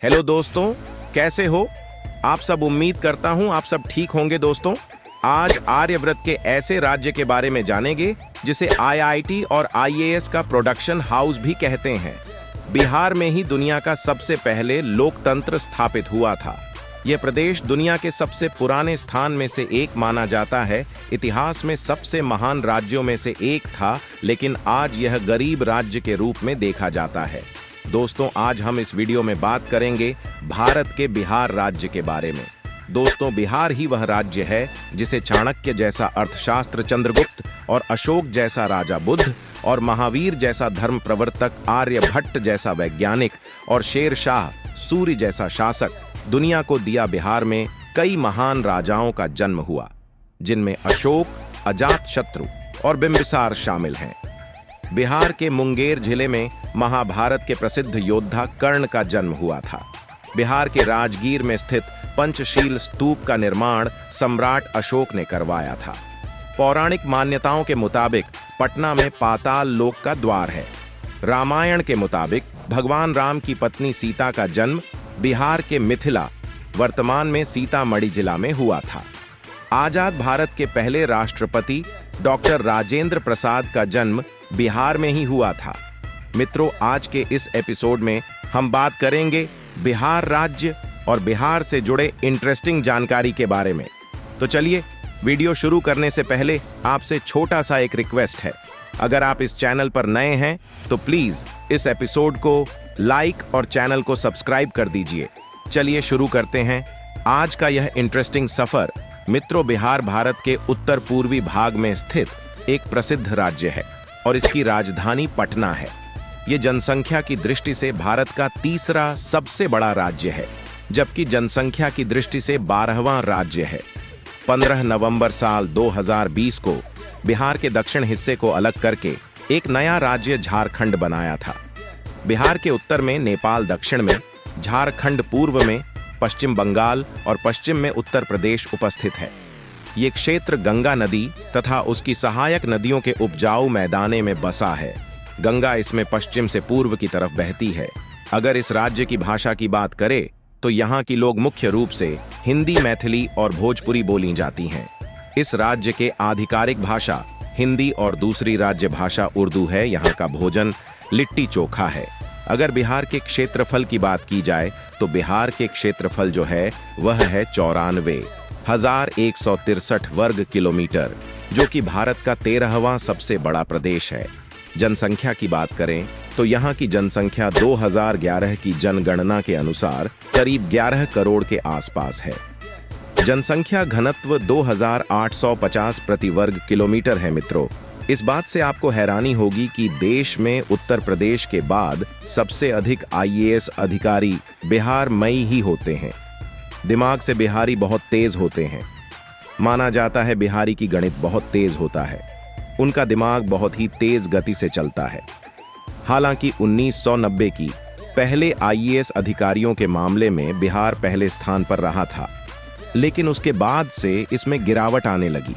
Hello दोस्तों, कैसे हो आप सब। उम्मीद करता हूं आप सब ठीक होंगे। दोस्तों, आज आर्यव्रत के ऐसे राज्य के बारे में जानेंगे जिसे आईआईटी और आईएएस का प्रोडक्शन हाउस भी कहते हैं। बिहार में ही दुनिया का सबसे पहले लोकतंत्र स्थापित हुआ था। यह प्रदेश दुनिया के सबसे पुराने स्थान में से एक माना जाता है। इतिहास में सबसे महान राज्यों में से एक था, लेकिन आज यह गरीब राज्य के रूप में देखा जाता है। दोस्तों, आज हम इस वीडियो में बात करेंगे भारत के बिहार राज्य के बारे में। दोस्तों, बिहार ही वह राज्य है जिसे चाणक्य जैसा अर्थशास्त्र चंद्रगुप्त और अशोक जैसा राजा बुद्ध और महावीर जैसा धर्म प्रवर्तक आर्यभट्ट जैसा वैज्ञानिक और शेर शाह सूरी जैसा शासक दुनिया को दिया। बिहार में कई महान राजाओं का जन्म हुआ, जिनमें अशोक, अजातशत्रु और बिंबिसार शामिल हैं। बिहार के मुंगेर जिले में महाभारत के प्रसिद्ध योद्धा कर्ण का जन्म हुआ था। बिहार के राजगीर में स्थित पंचशील स्तूप का निर्माण सम्राट अशोक ने करवाया था। पौराणिक मान्यताओं के मुताबिक पटना में पाताल लोक का द्वार है। रामायण के मुताबिक भगवान राम की पत्नी सीता का जन्म बिहार के मिथिला, वर्तमान में सीतामढ़ी जिला में हुआ था। आजाद भारत के पहले राष्ट्रपति डॉक्टर राजेंद्र प्रसाद का जन्म बिहार में ही हुआ था। मित्रों, आज के इस एपिसोड में हम बात करेंगे बिहार राज्य और बिहार से जुड़े इंटरेस्टिंग जानकारी के बारे में। तो चलिए, वीडियो शुरू करने से पहले आपसे छोटा सा एक रिक्वेस्ट है। अगर आप इस चैनल पर नए हैं तो प्लीज इस एपिसोड को लाइक और चैनल को सब्सक्राइब कर दीजिए। चलिए शुरू करते हैं आज का यह इंटरेस्टिंग सफर। मित्रों, बिहार भारत के उत्तर पूर्वी भाग में स्थित एक प्रसिद्ध राज्य है और इसकी राजधानी पटना है। ये जनसंख्या की दृष्टि से भारत का तीसरा सबसे बड़ा राज्य है, जबकि जनसंख्या की दृष्टि से 12वां राज्य है। 15 नवंबर साल 2020 को बिहार के दक्षिण हिस्से को अलग करके एक नया राज्य झारखंड बनाया था। बिहार के उत्तर में नेपाल, दक्षिण में झारखंड, पूर्व में पश्चिम बंगाल और पश्चिम में उत्तर प्रदेश उपस्थित है। ये क्षेत्र गंगा नदी तथा उसकी सहायक नदियों के उपजाऊ मैदाने में बसा है। गंगा इसमें पश्चिम से पूर्व की तरफ बहती है। अगर इस राज्य की भाषा की बात करें तो यहाँ की लोग मुख्य रूप से हिंदी, मैथिली और भोजपुरी बोली जाती हैं। इस राज्य के आधिकारिक भाषा हिंदी और दूसरी राज्य भाषा उर्दू है। यहाँ का भोजन लिट्टी चोखा है। अगर बिहार के क्षेत्रफल की बात की जाए तो बिहार के क्षेत्रफल जो है वह है 94,163 वर्ग किलोमीटर, जो कि भारत का 13वां सबसे बड़ा प्रदेश है। जनसंख्या की बात करें तो यहाँ की जनसंख्या 2011 की जनगणना के अनुसार करीब 11 करोड़ के आसपास है। जनसंख्या घनत्व 2850 प्रति वर्ग किलोमीटर है। मित्रों, इस बात से आपको हैरानी होगी कि देश में उत्तर प्रदेश के बाद सबसे अधिक आईएएस अधिकारी बिहार में ही होते हैं। दिमाग से बिहारी बहुत तेज होते हैं। माना जाता है बिहारी की गणित बहुत तेज होता है। उनका दिमाग बहुत ही तेज गति से चलता है। हालांकि 1990 की पहले आईएएस अधिकारियों के मामले में बिहार पहले स्थान पर रहा था, लेकिन उसके बाद से इसमें गिरावट आने लगी।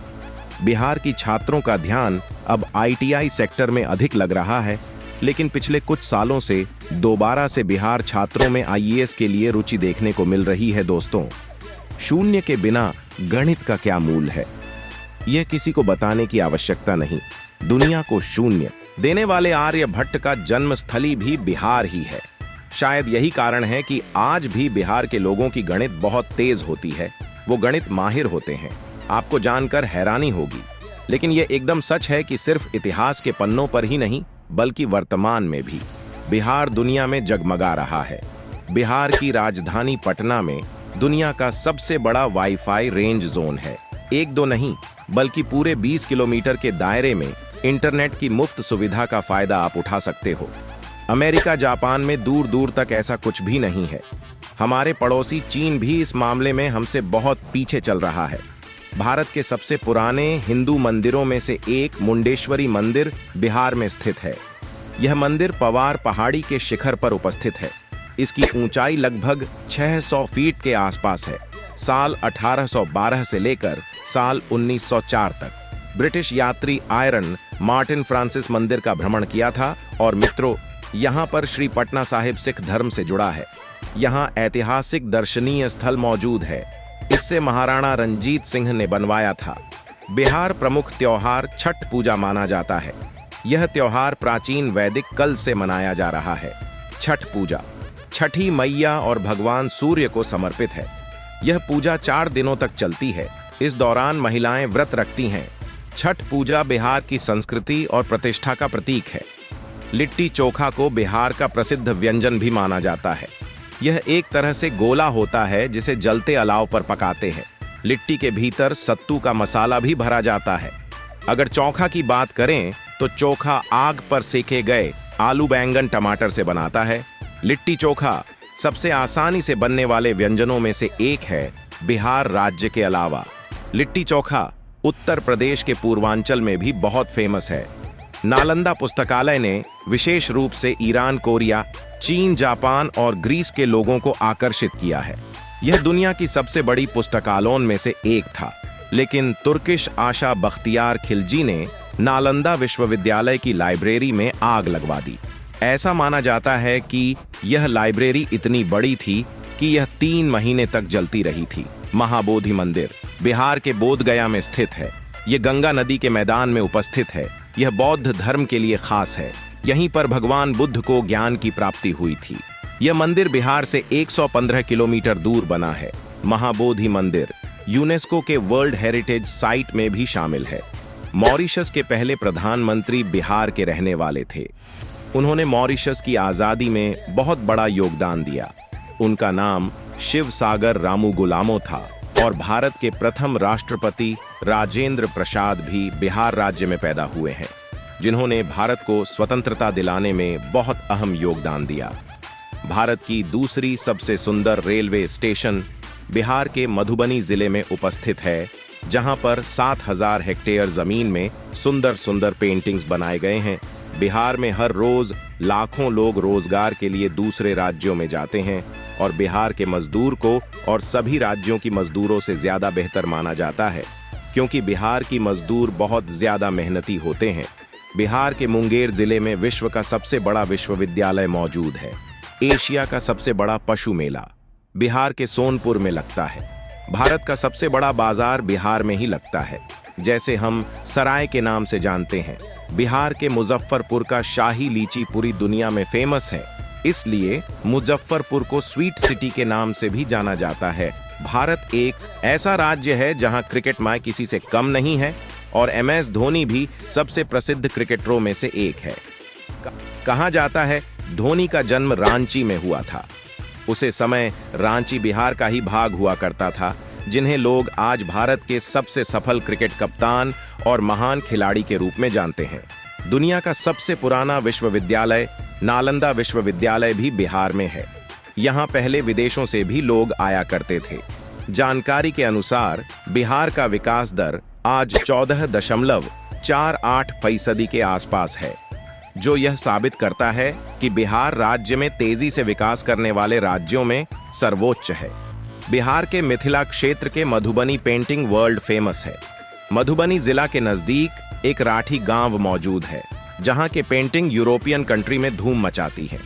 बिहार की छात्रों का ध्यान अब आईटीआई सेक्टर में अधिक लग रहा है, लेकिन पिछले कुछ सालों से दोबारा से बिहार छात्रों में आईएएस के लिए रुचि देखने को मिल रही है। दोस्तों, शून्य के बिना गणित का क्या मूल है, यह किसी को बताने की आवश्यकता नहीं। दुनिया को शून्य देने वाले आर्यभट्ट का जन्मस्थली भी बिहार ही है। शायद यही कारण है कि आज भी बिहार के लोगों की गणित बहुत तेज होती है। वो गणित माहिर होते हैं। आपको जानकर हैरानी होगी, लेकिन यह एकदम सच है कि सिर्फ इतिहास के पन्नों पर ही नहीं बल्कि वर्तमान में भी बिहार दुनिया में जगमगा रहा है। बिहार की राजधानी पटना में दुनिया का सबसे बड़ा वाईफाई रेंज जोन है। एक दो नहीं बल्कि पूरे 20 किलोमीटर के दायरे में इंटरनेट की मुफ्त सुविधा का फायदा आप उठा सकते हो। अमेरिका, जापान में दूर दूर तक ऐसा कुछ भी नहीं है। हमारे पड़ोसी चीन भी इस मामले में हमसे बहुत पीछे चल रहा है। भारत के सबसे पुराने हिंदू मंदिरों में से एक मुंडेश्वरी मंदिर बिहार में स्थित है। यह मंदिर पवार पहाड़ी के शिखर पर उपस्थित है। इसकी ऊंचाई लगभग 600 फीट के आसपास है। साल 1812 से लेकर साल 1904 तक ब्रिटिश यात्री आयरन मार्टिन फ्रांसिस मंदिर का भ्रमण किया था। और मित्रों, यहाँ पर श्री पटना साहिब सिख धर्म से जुड़ा है। यहाँ ऐतिहासिक दर्शनीय स्थल मौजूद है। इससे महाराणा रंजीत सिंह ने बनवाया था। बिहार प्रमुख त्योहार छठ पूजा माना जाता है। यह त्योहार प्राचीन वैदिक काल से मनाया जा रहा है। छठ पूजा छठी मैया और भगवान सूर्य को समर्पित है। यह पूजा 4 दिनों तक चलती है। इस दौरान महिलाएं व्रत रखती हैं। छठ पूजा बिहार की संस्कृति और प्रतिष्ठा का प्रतीक है। लिट्टी चोखा को बिहार का प्रसिद्ध व्यंजन भी माना जाता है। यह एक तरह से गोला होता है जिसे जलते अलाव पर पकाते हैं। लिट्टी के भीतर सत्तू का मसाला भी भरा जाता है। अगर चोखा की बात करें तो चोखा आग पर सेके गए आलू बैंगन टमाटर से बनाता है। लिट्टी चोखा सबसे आसानी से बनने वाले व्यंजनों में से एक है। बिहार राज्य के अलावा लिट्टी चोखा उत्तर प्रदेश के पूर्वांचल में भी बहुत फेमस है। नालंदा पुस्तकालय ने विशेष रूप से ईरान, कोरिया, चीन, जापान और ग्रीस के लोगों को आकर्षित किया है। यह दुनिया की सबसे बड़ी पुस्तकालयों में से एक था, लेकिन तुर्किश आशा बख्तियार खिलजी ने नालंदा विश्वविद्यालय की लाइब्रेरी में आग लगवा दी। ऐसा माना जाता है कि यह लाइब्रेरी इतनी बड़ी थी कि यह 3 महीने तक जलती रही थी। महाबोधि मंदिर बिहार के बोधगया में स्थित है। यह गंगा नदी के मैदान में उपस्थित है। यह बौद्ध धर्म के लिए खास है। यहीं पर भगवान बुद्ध को ज्ञान की प्राप्ति हुई थी। यह मंदिर बिहार से 115 किलोमीटर दूर बना है। महाबोधि मंदिर यूनेस्को के वर्ल्ड हेरिटेज साइट में भी शामिल है। मॉरिशस के पहले प्रधानमंत्री बिहार के रहने वाले थे। उन्होंने मॉरिशस की आजादी में बहुत बड़ा योगदान दिया। उनका नाम शिव सागर रामूगुलामो था और भारत के प्रथम राष्ट्रपति राजेंद्र प्रसाद भी बिहार राज्य में पैदा हुए हैं, जिन्होंने भारत को स्वतंत्रता दिलाने में बहुत अहम योगदान दिया। भारत की दूसरी सबसे सुंदर रेलवे स्टेशन बिहार के मधुबनी जिले में उपस्थित है, जहां पर 7000 हेक्टेयर जमीन में सुंदर सुंदर पेंटिंग्स बनाए गए हैं। बिहार में हर रोज लाखों लोग रोजगार के लिए दूसरे राज्यों में जाते हैं और बिहार के मजदूर को और सभी राज्यों की मजदूरों से ज्यादा बेहतर माना जाता है, क्योंकि बिहार की मजदूर बहुत ज्यादा मेहनती होते हैं। बिहार के मुंगेर जिले में विश्व का सबसे बड़ा विश्वविद्यालय मौजूद है। एशिया का सबसे बड़ा पशु मेला बिहार के सोनपुर में लगता है। भारत का सबसे बड़ा बाजार बिहार में ही लगता है, जैसे हम सराय के नाम से जानते हैं। बिहार के मुजफ्फरपुर का शाही लीची पूरी दुनिया में फेमस है, इसलिए मुजफ्फरपुर को स्वीट सिटी के नाम से भी जाना जाता है। भारत एक ऐसा राज्य है जहां क्रिकेट में किसी से कम नहीं है और MS धोनी भी सबसे प्रसिद्ध क्रिकेटरों में से एक है। कहा जाता है धोनी का जन्म रांची में हुआ था। उसे समय रांची बिहार का ही भाग हुआ करता था, जिन्हें लोग आज भारत के सबसे सफल क्रिकेट कप्तान और महान खिलाड़ी के रूप में जानते हैं। दुनिया का सबसे पुराना विश्वविद्यालय नालंदा विश्वविद्यालय भी बिहार में है। यहाँ पहले विदेशों से भी लोग आया करते थे। जानकारी के अनुसार बिहार का विकास दर आज 14.48% के आसपास है, जो यह साबित करता है कि बिहार राज्य में तेजी से विकास करने वाले राज्यों में सर्वोच्च है। बिहार के मिथिला क्षेत्र के मधुबनी पेंटिंग वर्ल्ड फेमस है। मधुबनी जिला के नजदीक एक राठी गांव मौजूद है, जहां के पेंटिंग यूरोपियन कंट्री में धूम मचाती है।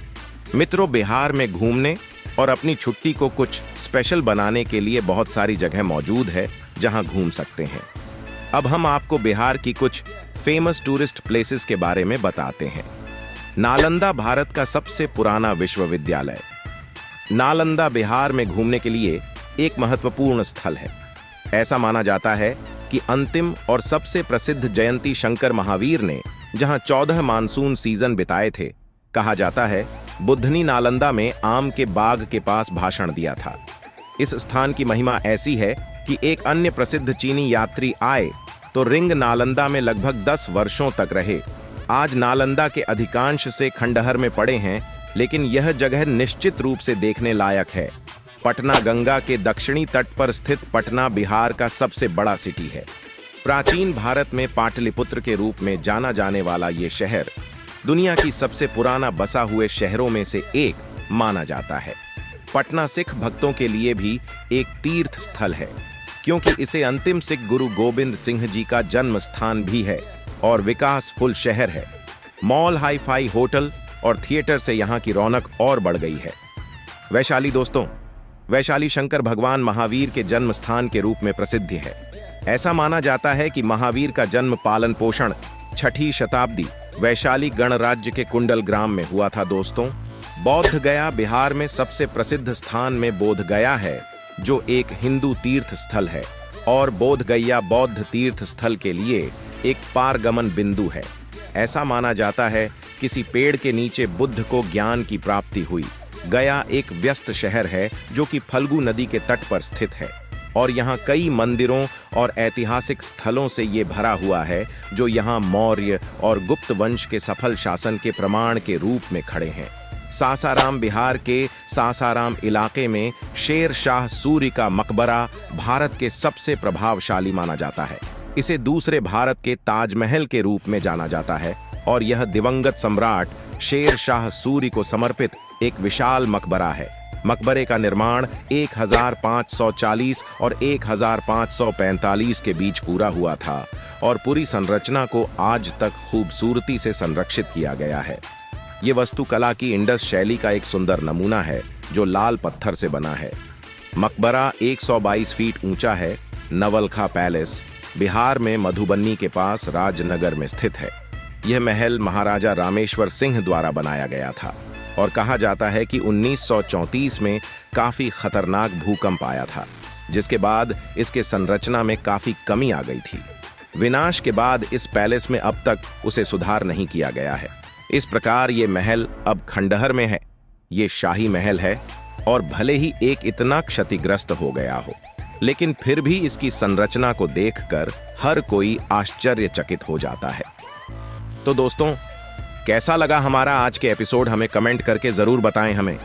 मित्रों, बिहार में घूमने और अपनी छुट्टी को कुछ स्पेशल बनाने के लिए बहुत सारी जगह मौजूद है जहां घूम सकते हैं। अब हम आपको बिहार की कुछ फेमस टूरिस्ट प्लेसेस के बारे में बताते हैं। नालंदा भारत का सबसे पुराना विश्वविद्यालय। नालंदा बिहार में घूमने के लिए एक महत्वपूर्ण स्थल है। ऐसा माना जाता है कि अंतिम और सबसे प्रसिद्ध जयंती शंकर महावीर ने जहां 14 मानसून सीजन बिताए थे, कहा जाता है बुद्धनी नालंदा में आम के बाग के पास भाषण दिया था। इस स्थान की महिमा ऐसी है कि एक अन्य प्रसिद्ध चीनी यात्री आए तो रिंग नालंदा में लगभग 10 वर्षों तक रहे। आज नालंदा के अधिकांश से खंडहर में पड़े हैं, लेकिन यह जगह निश्चित रूप से देखने लायक है। पटना गंगा के दक्षिणी तट पर स्थित पटना बिहार का सबसे बड़ा सिटी है। प्राचीन भारत में पाटलिपुत्र के रूप में जाना जाने वाला ये शहर दुनिया की सबसे पुराना बसा हुए शहरों में से एक माना जाता है। पटना सिख भक्तों के लिए भी एक तीर्थ स्थल है, क्योंकि इसे अंतिम सिख गुरु गोबिंद सिंह जी का जन्म स्थान भी है और विकासफुल शहर है। मॉल, हाई-फाई होटल और थिएटर से यहाँ की रौनक और बढ़ गई है। वैशाली दोस्तों, वैशाली शंकर भगवान महावीर के जन्म स्थान के रूप में प्रसिद्ध है। ऐसा माना जाता है कि महावीर का जन्म पालन पोषण 6ठी शताब्दी वैशाली गणराज्य के कुंडल ग्राम में हुआ था दोस्तों। बौद्ध गया बिहार में सबसे प्रसिद्ध स्थान में बोध गया है, जो एक हिंदू तीर्थ स्थल है और बोध गया बौद्ध तीर्थ स्थल के लिए एक पारगमन बिंदु है। ऐसा माना जाता है किसी पेड़ के नीचे बुद्ध को ज्ञान की प्राप्ति हुई। गया एक व्यस्त शहर है जो कि फल्गु नदी के तट पर स्थित है और यहाँ कई मंदिरों और ऐतिहासिक स्थलों से ये भरा हुआ है, जो यहाँ मौर्य और गुप्त वंश के सफल शासन के प्रमाण के रूप में खड़े हैं। सासाराम बिहार के सासाराम इलाके में शेर शाह सूरी का मकबरा भारत के सबसे प्रभावशाली माना जाता है। इसे दूसरे भारत के ताजमहल के रूप में जाना जाता है और यह दिवंगत सम्राट शेर शाह सूरी को समर्पित एक विशाल मकबरा है। मकबरे का निर्माण 1540 और 1545 के बीच पूरा हुआ था और पूरी संरचना को आज तक खूबसूरती से संरक्षित किया गया है। ये वास्तुकला की इंडस शैली का एक सुंदर नमूना है जो लाल पत्थर से बना है। मकबरा 122 फीट ऊंचा है। नवलखा पैलेस बिहार में मधुबनी के पास राजनगर में स्थित है। यह महल महाराजा रामेश्वर सिंह द्वारा बनाया गया था और कहा जाता है कि 1934 में काफी खतरनाक भूकंप आया था, जिसके बाद इसके संरचना में काफी कमी आ गई थी। विनाश के बाद इस पैलेस में अब तक उसे सुधार नहीं किया गया है। इस प्रकार ये महल अब खंडहर में है। ये शाही महल है और भले ही एक इतना क्षतिग्रस्त हो गया हो, लेकिन फिर भी इसकी संरचना को देखकर हर कोई आश्चर्यचकित हो जाता है। तो दोस्तों, कैसा लगा हमारा आज के एपिसोड, हमें कमेंट करके जरूर बताएं हमें।